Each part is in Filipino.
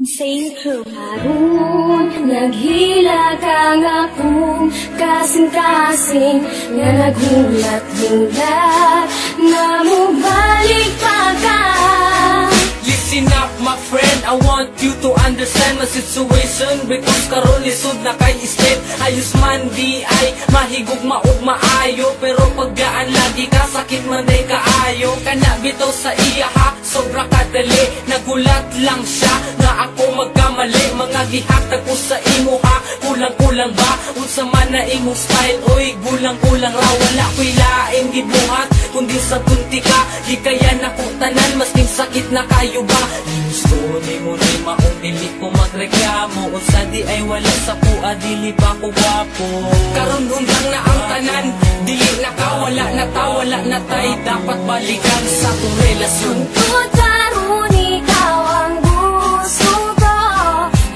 Saint Crew. Aron naghila ka nga kung kasing-kasing nga naghulat-hulat na mubalik pa ka. Listen up my friend, I want you to understand my situation, because karon lisod na kay step. Ayos man di ay mahigog maog maayo, pero paggaan lagi ka sakit man day kaayo. Kana bitaw sa iya ha, sobra kadali, nagulat lang siya nga ako magkamali. Mga gihatag ko sa imo ha, kulang-kulang ba unsa man na imong style? Oy gulang-kulang ra, wala ko'y lain gibuhat kundi sa tunti ka. Di kaya nako tanan masking sakit na kayo ba? Gusto ni mo ni maong dili ko magreklamo, unsa di ay wala sa pua, dili ba ko gwapo? Karon undang na ang tanan, dili na ka, wala na ta, wala na tay, dapat balikan sa tong relasyon. Tungkol karon ikaw ang gusto ko,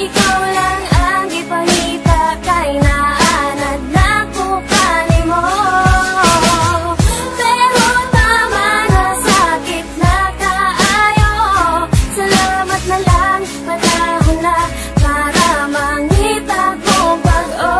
ikaw lang ang ipangita kay naanad na ko kanimo. Pero tama na, sakit na kaayo, salamat na lang, panahon na para mangita kong pag-o.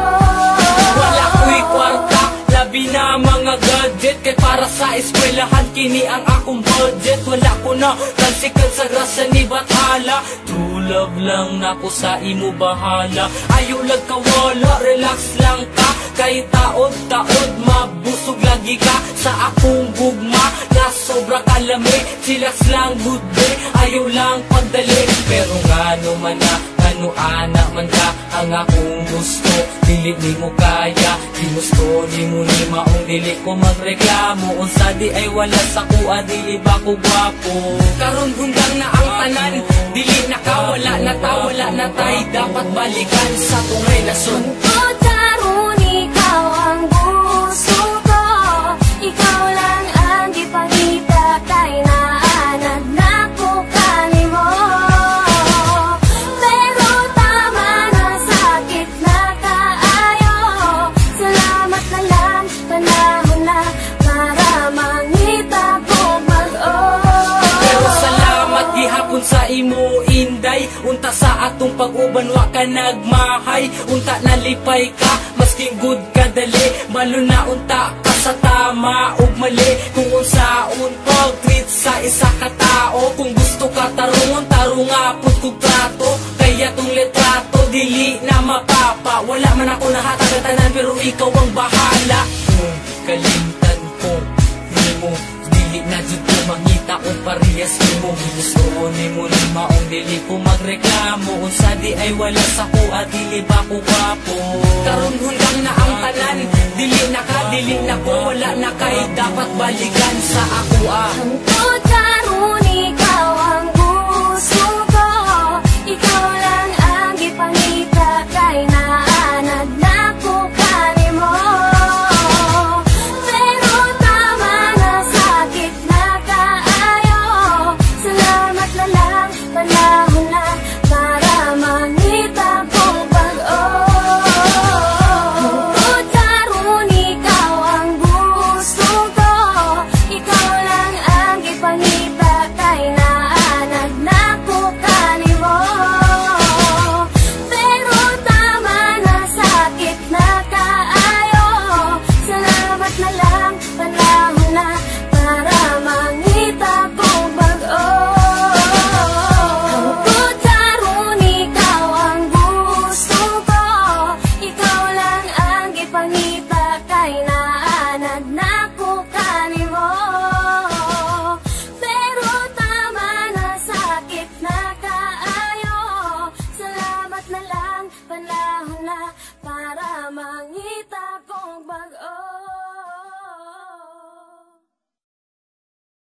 Wala ko'y kwarta, labi na mga gadget, kay para sa eskwelahan kini ang akong budget. Wala ko na tansikan sa grasa ni Bathala, true love lang nako sa imo bahala. Ayaw lag kawala, relax lang ka, kay taod-taod mabusog lagi ka sa akong gugma na sobra kalami. Chillax lang good day, ayaw lang pagdali, pero ngano man na, ngano ana man ka ang akong gusto, dili ni mo kaya. Ginusto ni mo ni maong dili ko magreklamo, unsa di ay wala sa kuha, dili ba ko gwapo? Karon gundang na ang tanan, dili na ka, wala na ta, wala na tay, dapat balikan sa tong relasyon. Tungkol karon ikaw ang gusto ko, ikaw lang ang ipangita kay naanad na ko kanimo. Pero tama na, sakit na kaayo, salamat na lang, panahon na para mangita kong mag-o. Pero salamat gihapon sa imo inday, unta sa atong pag-uban wa ka nagmahay, unta nalipay ka masking good ka dali, malo na unta ka sa tama ug mali. Kung unsaon pag-treat sa isa ka tao, kung gusto ka tarungon, tarungapod kog trato, kaya tong litrato dili na mapapa. Wala man ako nahatag ang tanan, pero ikaw ang bahala. Kung kalimtan ko nimo, dili na jud ko mangita o parehas nimo. Gusto ni mo ni maong dili ko magreklamo, unsa di ay wala sa kuha, dili ba ko gwapo? Karon hundang na ang tanan, dili na ka, dili na ko, wala na kay, dapat balikan sa ako ah. Tungkol karon ikaw ang gusto ko, ikaw lang ang ipangita kay naanad na ko kanimo. Pero tama na, sakit na kaayo, salamat na lang, panahon na para mangita kong pag-o. Tungkol karon ikaw ang gusto ko, ikaw lang ang ipangita kay naanad na ko kanimo. Pero tama na, sakit na kaayo, salamat na lang, panahon na para mangita kong pag-o. Tungkol karon ikaw ang gusto ko, ikaw lang ang ipangita kay naanad na ko kanimo. Pero tama na, sakit na kaayo, salamat na lang, panahon na para mangita kong pag-o.